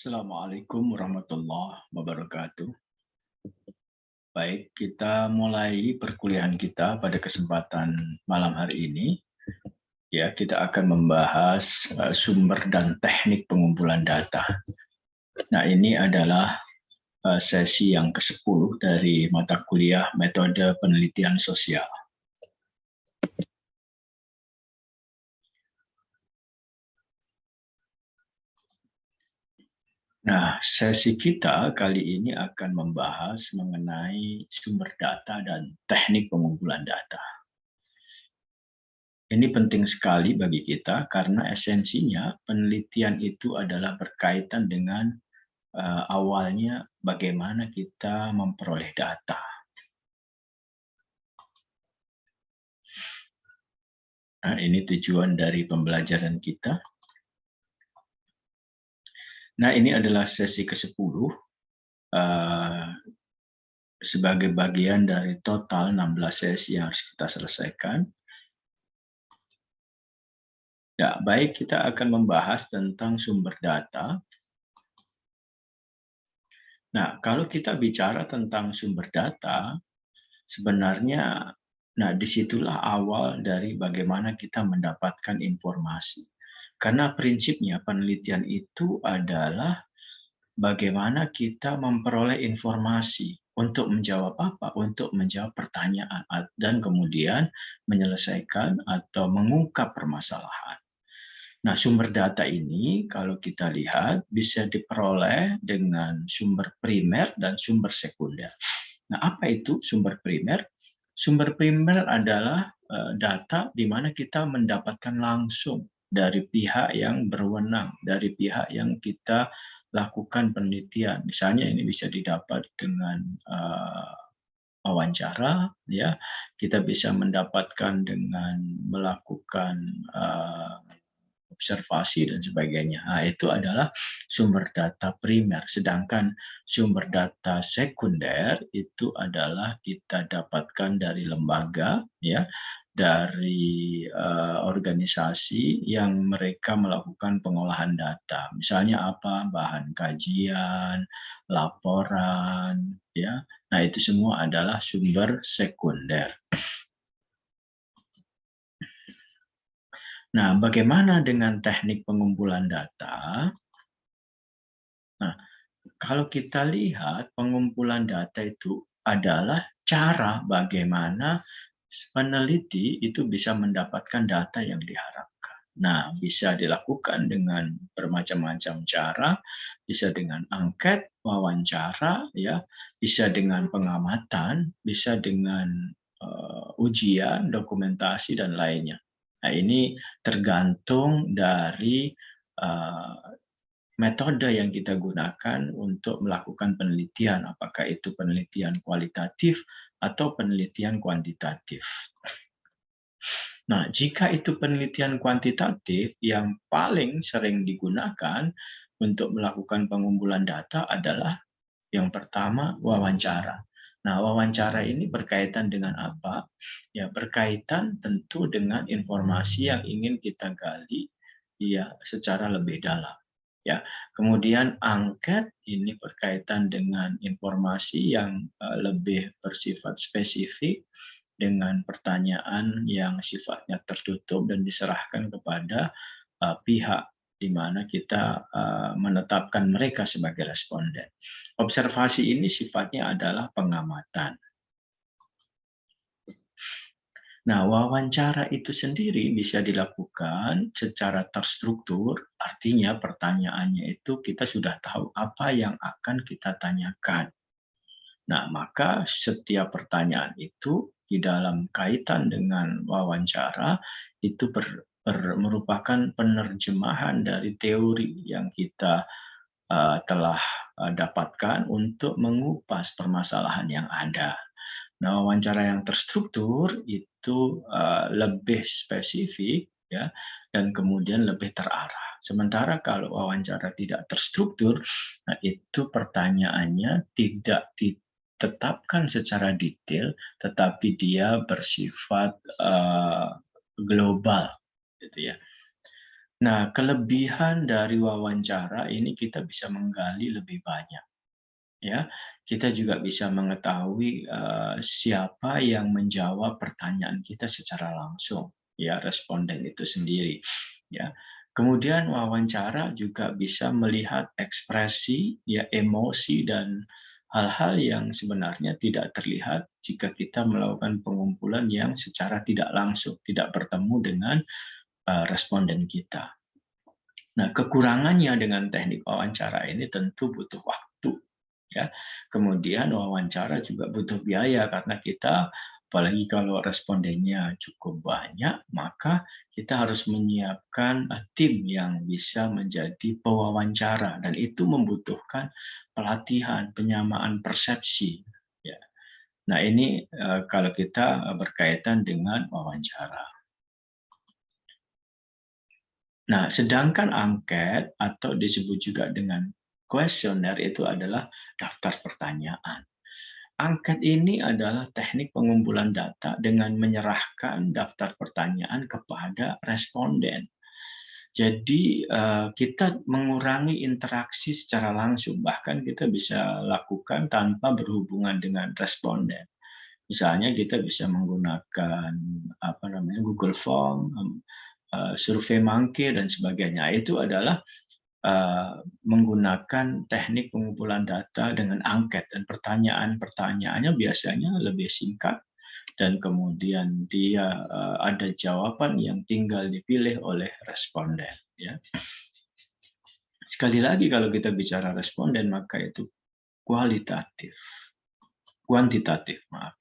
Assalamualaikum warahmatullahi wabarakatuh. Baik, kita mulai perkuliahan kita pada kesempatan malam hari ini. Ya, kita akan membahas sumber dan teknik pengumpulan data. Nah, ini adalah sesi yang ke-10 dari mata kuliah metode penelitian sosial. Nah, sesi kita kali ini akan membahas mengenai sumber data dan teknik pengumpulan data. Ini penting sekali bagi kita karena esensinya penelitian itu adalah berkaitan dengan awalnya bagaimana kita memperoleh data. Nah, ini tujuan dari pembelajaran kita. Nah, ini adalah sesi ke-10 sebagai bagian dari total 16 sesi yang harus kita selesaikan. Ya, baik, kita akan membahas tentang sumber data. Nah, kalau kita bicara tentang sumber data, sebenarnya, nah disitulah awal dari bagaimana kita mendapatkan informasi. Karena prinsipnya penelitian itu adalah bagaimana kita memperoleh informasi untuk menjawab apa? Untuk menjawab pertanyaan dan kemudian menyelesaikan atau mengungkap permasalahan. Nah, sumber data ini kalau kita lihat bisa diperoleh dengan sumber primer dan sumber sekunder. Nah, apa itu sumber primer? Sumber primer adalah data di mana kita mendapatkan langsung dari pihak yang berwenang, dari pihak yang kita lakukan penelitian. Misalnya ini bisa didapat dengan wawancara, ya. Kita bisa mendapatkan dengan melakukan observasi dan sebagainya. Nah, itu adalah sumber data primer. Sedangkan sumber data sekunder itu adalah kita dapatkan dari lembaga, ya, dari organisasi yang mereka melakukan pengolahan data. Misalnya apa? Bahan kajian, laporan, ya. Nah, itu semua adalah sumber sekunder. Nah, bagaimana dengan teknik pengumpulan data? Nah, kalau kita lihat pengumpulan data itu adalah cara bagaimana peneliti itu bisa mendapatkan data yang diharapkan. Nah, bisa dilakukan dengan bermacam-macam cara, bisa dengan angket, wawancara, ya, bisa dengan pengamatan, bisa dengan ujian, dokumentasi dan lainnya. Nah, ini tergantung dari uh, metode yang kita gunakan untuk melakukan penelitian, apakah itu penelitian kualitatif atau penelitian kuantitatif. Nah, jika itu penelitian kuantitatif, yang paling sering digunakan untuk melakukan pengumpulan data adalah yang pertama wawancara. Nah, wawancara ini berkaitan dengan apa? Ya, berkaitan tentu dengan informasi yang ingin kita gali ya secara lebih dalam. Ya, kemudian angket ini berkaitan dengan informasi yang lebih bersifat spesifik dengan pertanyaan yang sifatnya tertutup dan diserahkan kepada pihak di mana kita menetapkan mereka sebagai responden. Observasi ini sifatnya adalah pengamatan. Nah, wawancara itu sendiri bisa dilakukan secara terstruktur, artinya pertanyaannya itu kita sudah tahu apa yang akan kita tanyakan. Nah, maka setiap pertanyaan itu di dalam kaitan dengan wawancara itu merupakan penerjemahan dari teori yang kita telah dapatkan untuk mengupas permasalahan yang ada. Nah, wawancara yang terstruktur itu lebih spesifik ya dan kemudian lebih terarah. Sementara kalau wawancara tidak terstruktur, nah itu pertanyaannya tidak ditetapkan secara detail, tetapi dia bersifat global, gitu ya. Nah, kelebihan dari wawancara ini kita bisa menggali lebih banyak, ya. Kita juga bisa mengetahui, siapa yang menjawab pertanyaan kita secara langsung, ya, responden itu sendiri, ya. Kemudian wawancara juga bisa melihat ekspresi, ya, emosi dan hal-hal yang sebenarnya tidak terlihat jika kita melakukan pengumpulan yang secara tidak langsung, tidak bertemu dengan, responden kita. Nah, kekurangannya dengan teknik wawancara ini tentu butuh waktu, ya. Kemudian wawancara juga butuh biaya karena kita apalagi kalau respondennya cukup banyak, maka kita harus menyiapkan, tim yang bisa menjadi pewawancara dan itu membutuhkan pelatihan, penyamaan persepsi, ya. Nah ini, kalau kita, berkaitan dengan wawancara. Nah, sedangkan angket atau disebut juga dengan kuesioner itu adalah daftar pertanyaan. Angket ini adalah teknik pengumpulan data dengan menyerahkan daftar pertanyaan kepada responden. Jadi, kita mengurangi interaksi secara langsung, bahkan kita bisa lakukan tanpa berhubungan dengan responden. Misalnya kita bisa menggunakan, apa namanya, Google Form, SurveiMonkey dan sebagainya. Itu adalah, menggunakan teknik pengumpulan data dengan angket dan pertanyaan-pertanyaannya biasanya lebih singkat dan kemudian dia, ada jawaban yang tinggal dipilih oleh responden, ya. Sekali lagi kalau kita bicara responden maka itu kualitatif kuantitatif, maaf.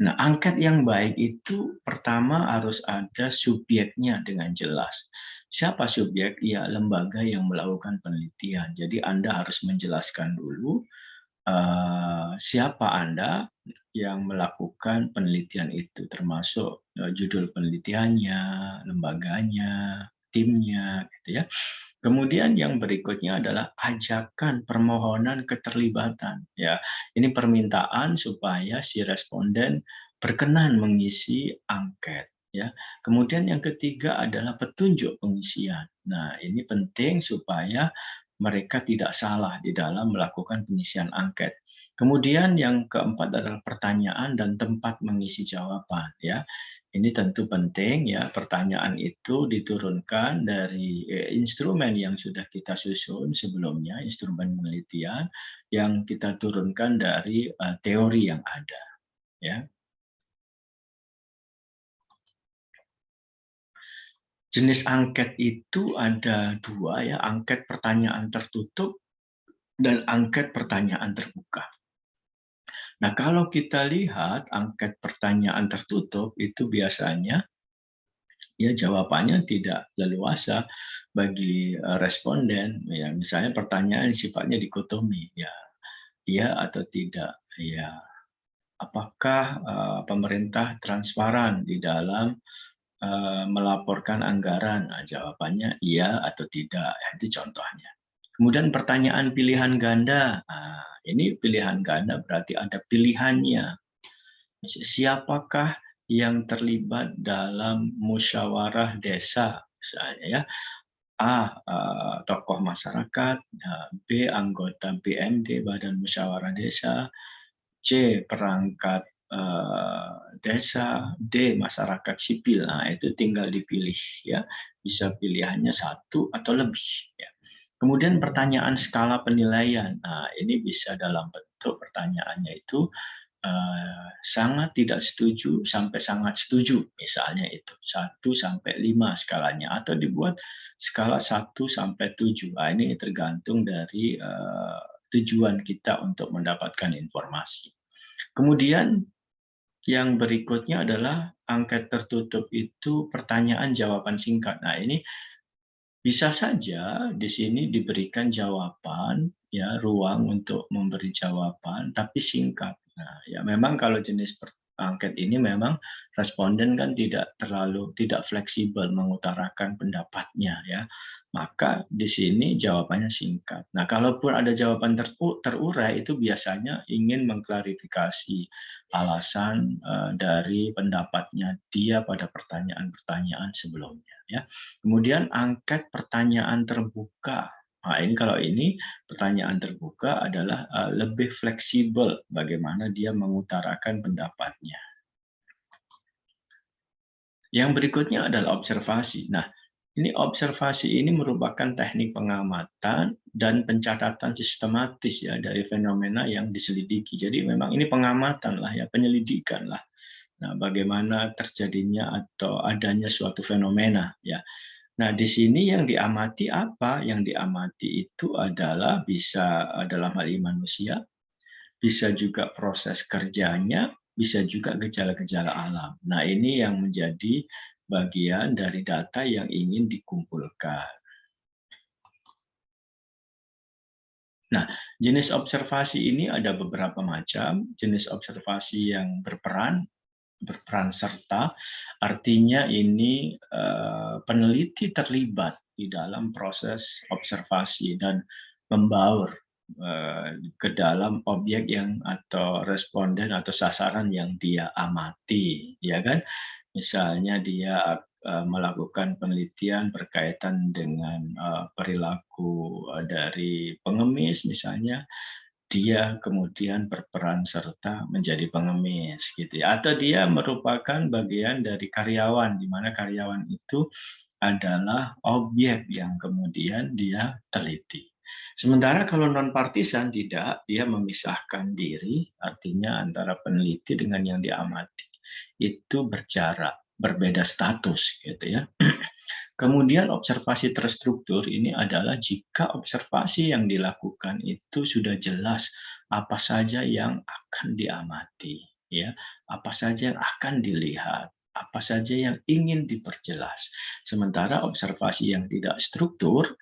Nah, angket yang baik itu pertama harus ada subjeknya dengan jelas. Siapa subjek? Ya, lembaga yang melakukan penelitian. Jadi Anda harus menjelaskan dulu siapa Anda yang melakukan penelitian itu, termasuk judul penelitiannya, lembaganya, timnya, gitu ya. Kemudian yang berikutnya adalah ajakan permohonan keterlibatan. Ya, ini permintaan supaya si responden berkenan mengisi angket. Ya. Kemudian yang ketiga adalah petunjuk pengisian. Nah, ini penting supaya mereka tidak salah di dalam melakukan pengisian angket. Kemudian yang keempat adalah pertanyaan dan tempat mengisi jawaban. Ya, ini tentu penting ya, pertanyaan itu diturunkan dari, instrumen yang sudah kita susun sebelumnya, instrumen penelitian yang kita turunkan dari, teori yang ada, ya. Jenis angket itu ada 2 ya, angket pertanyaan tertutup dan angket pertanyaan terbuka. Nah, kalau kita lihat angket pertanyaan tertutup itu biasanya ya jawabannya tidak leluasa bagi, responden, ya misalnya pertanyaan sifatnya dikotomi, ya iya atau tidak, ya apakah, pemerintah transparan di dalam, melaporkan anggaran? Nah, jawabannya iya atau tidak, ya itu contohnya. Kemudian pertanyaan pilihan ganda, ini pilihan ganda berarti ada pilihannya. Siapakah yang terlibat dalam musyawarah desa misalnya ya, A, tokoh masyarakat, B, anggota BMD, Badan Musyawarah Desa, C, perangkat, desa, D, masyarakat sipil. Nah, itu tinggal dipilih ya, bisa pilihannya satu atau lebih ya. Kemudian pertanyaan skala penilaian. Nah, ini bisa dalam bentuk pertanyaannya itu sangat tidak setuju sampai sangat setuju, misalnya itu 1 sampai 5 skalanya atau dibuat skala 1 sampai 7. Nah, ini tergantung dari, tujuan kita untuk mendapatkan informasi. Kemudian yang berikutnya adalah angket tertutup itu pertanyaan jawaban singkat. Nah, ini bisa saja di sini diberikan jawaban, ya, ruang untuk memberi jawaban, tapi singkat. Nah, ya memang kalau jenis angket ini memang responden kan tidak fleksibel mengutarakan pendapatnya ya. Maka di sini jawabannya singkat. Nah, kalaupun ada jawaban terurai itu biasanya ingin mengklarifikasi alasan dari pendapatnya dia pada pertanyaan-pertanyaan sebelumnya ya. Kemudian angket pertanyaan terbuka. Nah, ini pertanyaan terbuka adalah lebih fleksibel bagaimana dia mengutarakan pendapatnya. Yang berikutnya adalah observasi. Nah, observasi ini merupakan teknik pengamatan dan pencatatan sistematis ya dari fenomena yang diselidiki. Jadi memang ini pengamatan lah ya, penyelidikan lah. Nah, bagaimana terjadinya atau adanya suatu fenomena ya. Nah, di sini yang diamati apa? Yang diamati itu adalah bisa dalam hal ini manusia, bisa juga proses kerjanya, bisa juga gejala-gejala alam. Nah, ini yang menjadi bagian dari data yang ingin dikumpulkan. Nah, jenis observasi ini ada beberapa macam. Jenis observasi yang berperan serta, artinya ini peneliti terlibat di dalam proses observasi dan membaur ke dalam objek yang atau responden atau sasaran yang dia amati, ya kan? Misalnya dia melakukan penelitian berkaitan dengan perilaku dari pengemis misalnya, dia kemudian berperan serta menjadi pengemis gitu ya, atau dia merupakan bagian dari karyawan di mana karyawan itu adalah objek yang kemudian dia teliti. Sementara kalau non partisan tidak, dia memisahkan diri, artinya antara peneliti dengan yang diamati itu berjarak, berbeda status gitu ya. Kemudian observasi terstruktur ini adalah jika observasi yang dilakukan itu sudah jelas apa saja yang akan diamati, ya, apa saja yang akan dilihat, apa saja yang ingin diperjelas. Sementara observasi yang tidak struktur,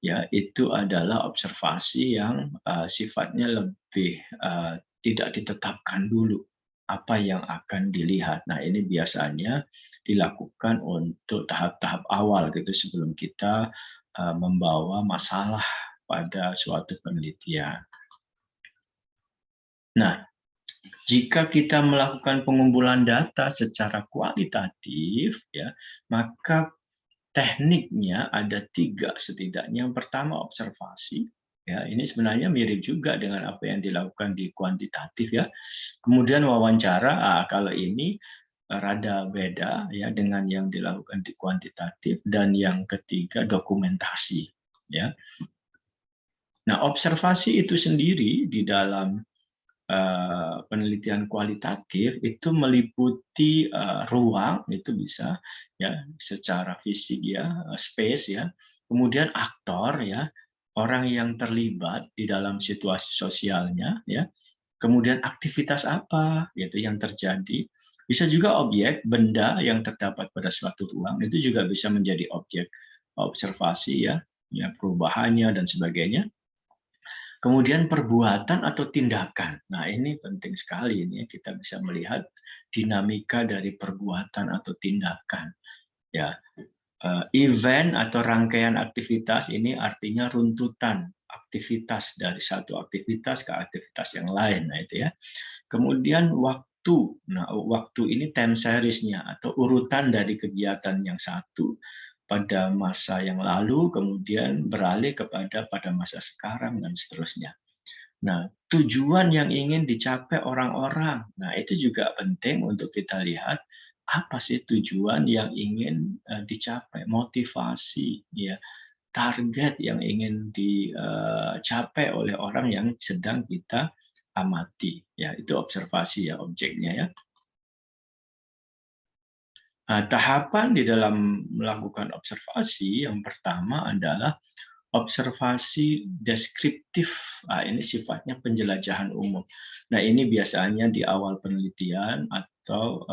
ya, itu adalah observasi yang sifatnya lebih tidak ditetapkan dulu apa yang akan dilihat. Nah, ini biasanya dilakukan untuk tahap-tahap awal gitu sebelum kita membawa masalah pada suatu penelitian. Nah, jika kita melakukan pengumpulan data secara kualitatif, ya, maka tekniknya ada 3 setidaknya. Yang pertama observasi, ya ini sebenarnya mirip juga dengan apa yang dilakukan di kuantitatif ya. Kemudian wawancara, kalau ini rada beda ya dengan yang dilakukan di kuantitatif, dan yang ketiga dokumentasi ya. Nah, observasi itu sendiri di dalam penelitian kualitatif itu meliputi ruang, itu bisa ya secara fisik ya, space ya, kemudian aktor ya, orang yang terlibat di dalam situasi sosialnya ya, kemudian aktivitas apa gitu yang terjadi, bisa juga objek, benda yang terdapat pada suatu ruang itu juga bisa menjadi objek observasi ya, ya perubahannya dan sebagainya. Kemudian perbuatan atau tindakan. Nah, ini penting sekali ini kita bisa melihat dinamika dari perbuatan atau tindakan. Ya, event atau rangkaian aktivitas ini artinya runtutan aktivitas dari satu aktivitas ke aktivitas yang lain. Nah, itu ya. Kemudian waktu. Nah, waktu ini time series-nya atau urutan dari kegiatan yang satu pada masa yang lalu, kemudian beralih pada masa sekarang, dan seterusnya. Nah, tujuan yang ingin dicapai orang-orang, nah itu juga penting untuk kita lihat, apa sih tujuan yang ingin dicapai, motivasi, ya, target yang ingin dicapai oleh orang yang sedang kita amati. Ya, itu observasi ya, objeknya ya. Nah, tahapan di dalam melakukan observasi yang pertama adalah observasi deskriptif. Nah, ini sifatnya penjelajahan umum. Nah, ini biasanya di awal penelitian atau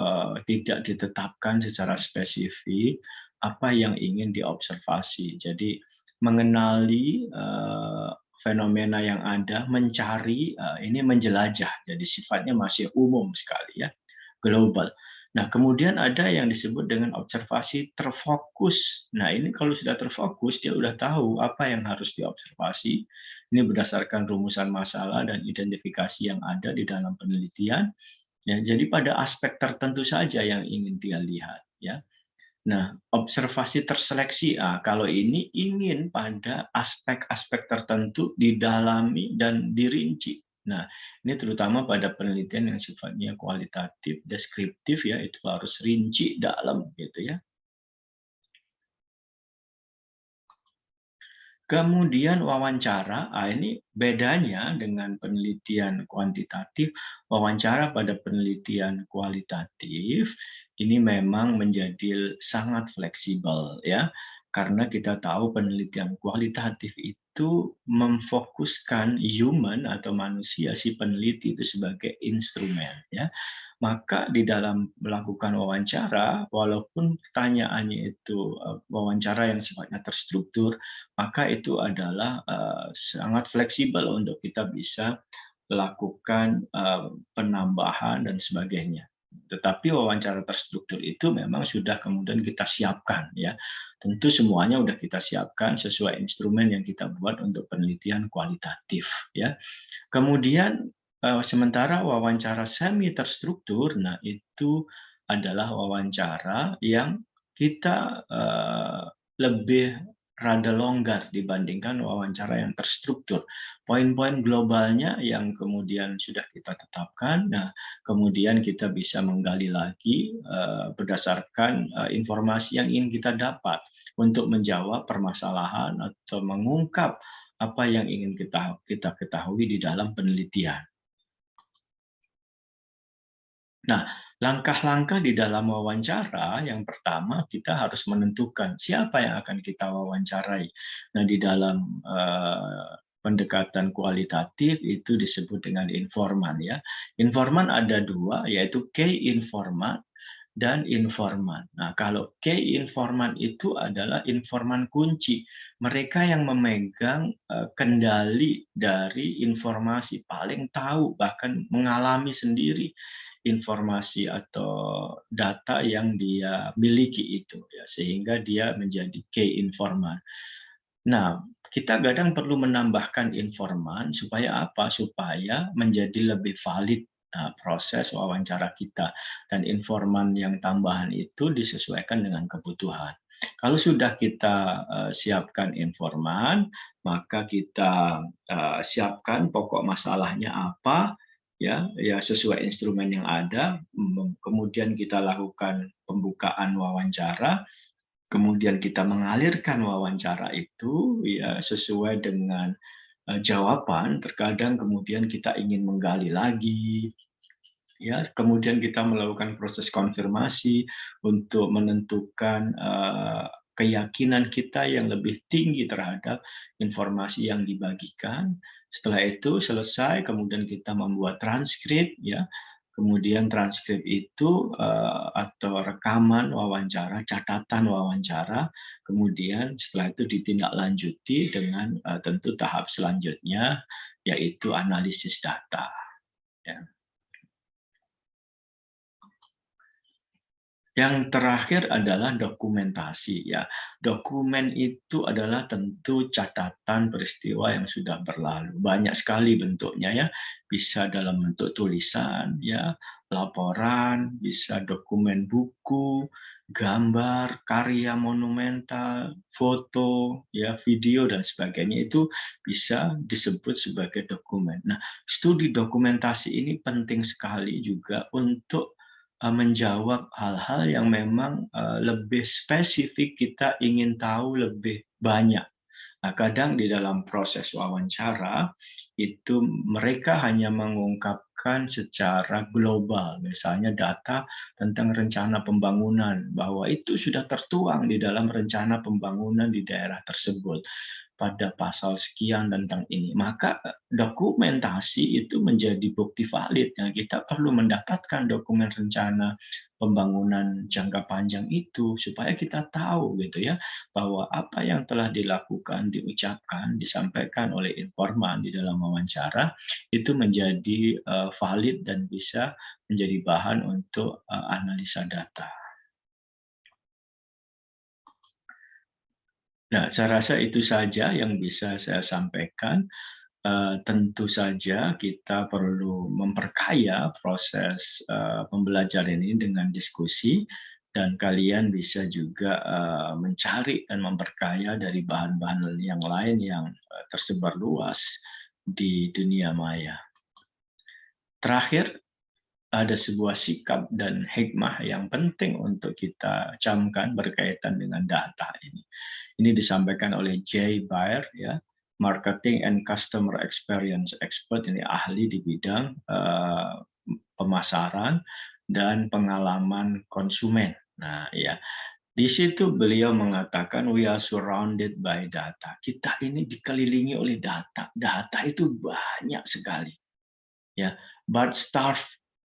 tidak ditetapkan secara spesifik apa yang ingin diobservasi. Jadi mengenali fenomena yang ada, mencari, ini menjelajah. Jadi sifatnya masih umum sekali ya. global. Nah, kemudian ada yang disebut dengan observasi terfokus. Nah, ini kalau sudah terfokus, dia udah tahu apa yang harus diobservasi. Ini berdasarkan rumusan masalah dan identifikasi yang ada di dalam penelitian. Ya, jadi pada aspek tertentu saja yang ingin dia lihat, ya. Nah, observasi terseleksi, kalau ini ingin pada aspek-aspek tertentu didalami dan dirinci. Nah, ini terutama pada penelitian yang sifatnya kualitatif, deskriptif ya, itu harus rinci dalam gitu ya. Kemudian wawancara, ini bedanya dengan penelitian kuantitatif, wawancara pada penelitian kualitatif ini memang menjadi sangat fleksibel ya. Karena kita tahu penelitian kualitatif itu memfokuskan human atau manusia si peneliti itu sebagai instrumen ya. Maka di dalam melakukan wawancara, walaupun pertanyaannya itu wawancara yang sifatnya terstruktur, maka itu adalah sangat fleksibel untuk kita bisa lakukan penambahan dan sebagainya. Tetapi wawancara terstruktur itu memang sudah kemudian kita siapkan ya. Tentu semuanya sudah kita siapkan sesuai instrumen yang kita buat untuk penelitian kualitatif ya. Kemudian sementara wawancara semi terstruktur, nah itu adalah wawancara yang kita lebih rada longgar dibandingkan wawancara yang terstruktur. Poin-poin globalnya yang kemudian sudah kita tetapkan, nah kemudian kita bisa menggali lagi berdasarkan informasi yang ingin kita dapat untuk menjawab permasalahan atau mengungkap apa yang ingin kita ketahui di dalam penelitian. Nah, langkah-langkah di dalam wawancara, yang pertama kita harus menentukan siapa yang akan kita wawancarai. Nah, di dalam pendekatan kualitatif itu disebut dengan informan ya. Informan ada dua, yaitu key informan dan informan. Nah, kalau key informan itu adalah informan kunci. Mereka yang memegang kendali dari informasi, paling tahu, bahkan mengalami sendiri informasi atau data yang dia miliki itu, ya, sehingga dia menjadi key informan. Nah, kita kadang perlu menambahkan informan supaya apa? Supaya menjadi lebih valid proses wawancara kita dan informan yang tambahan itu disesuaikan dengan kebutuhan. Kalau sudah kita siapkan informan, maka kita siapkan pokok masalahnya apa, ya, ya sesuai instrumen yang ada. Kemudian kita lakukan pembukaan wawancara. Kemudian kita mengalirkan wawancara itu ya sesuai dengan jawaban, terkadang kemudian kita ingin menggali lagi, ya, kemudian kita melakukan proses konfirmasi untuk menentukan keyakinan kita yang lebih tinggi terhadap informasi yang dibagikan. Setelah itu selesai, kemudian kita membuat transkrip, ya. Kemudian transkrip itu atau rekaman wawancara, catatan wawancara, kemudian setelah itu ditindaklanjuti dengan tentu tahap selanjutnya, yaitu analisis data. Ya. Yang terakhir adalah dokumentasi ya. Dokumen itu adalah tentu catatan peristiwa yang sudah berlalu. Banyak sekali bentuknya ya. Bisa dalam bentuk tulisan ya, laporan, bisa dokumen buku, gambar, karya monumental, foto, ya, video dan sebagainya itu bisa disebut sebagai dokumen. Nah, studi dokumentasi ini penting sekali juga untuk menjawab hal-hal yang memang lebih spesifik kita ingin tahu lebih banyak. Nah, kadang di dalam proses wawancara itu mereka hanya mengungkapkan secara global, misalnya data tentang rencana pembangunan, bahwa itu sudah tertuang di dalam rencana pembangunan di daerah tersebut. pada pasal sekian tentang ini, maka dokumentasi itu menjadi bukti valid. Yang kita perlu mendapatkan dokumen rencana pembangunan jangka panjang itu supaya kita tahu gitu ya bahwa apa yang telah dilakukan, diucapkan, disampaikan oleh informan di dalam wawancara itu menjadi valid dan bisa menjadi bahan untuk analisa data. Nah, saya rasa itu saja yang bisa saya sampaikan. Tentu saja kita perlu memperkaya proses pembelajaran ini dengan diskusi dan kalian bisa juga mencari dan memperkaya dari bahan-bahan yang lain yang tersebar luas di dunia maya. Terakhir, ada sebuah sikap dan hikmah yang penting untuk kita camkan berkaitan dengan data ini. Ini disampaikan oleh Jay Baer, ya, Marketing and Customer Experience Expert, ini ahli di bidang pemasaran dan pengalaman konsumen. Nah, ya, di situ beliau mengatakan we are surrounded by data. Kita ini dikelilingi oleh data. Data itu banyak sekali, ya, but starve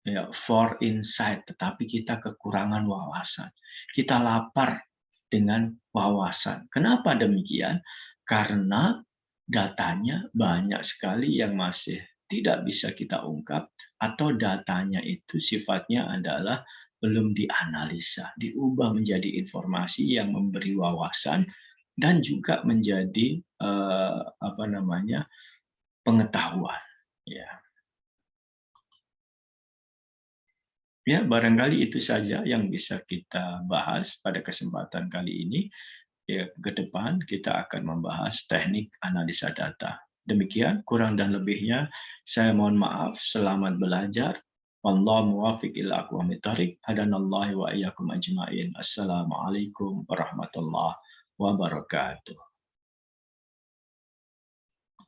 ya for insight, tetapi kita kekurangan wawasan. Kita lapar dengan wawasan. Kenapa demikian? Karena datanya banyak sekali yang masih tidak bisa kita ungkap atau datanya itu sifatnya adalah belum dianalisa, diubah menjadi informasi yang memberi wawasan dan juga menjadi apa namanya, pengetahuan, ya. Ya, barangkali itu saja yang bisa kita bahas pada kesempatan kali ini. Ya, ke depan kita akan membahas teknik analisa data. Demikian, kurang dan lebihnya saya mohon maaf. Selamat belajar. Wallahu muwaffiq ila aqwamit thoriq. Hadanallahu wa iyyakum ajmain. Assalamualaikum warahmatullahi wabarakatuh.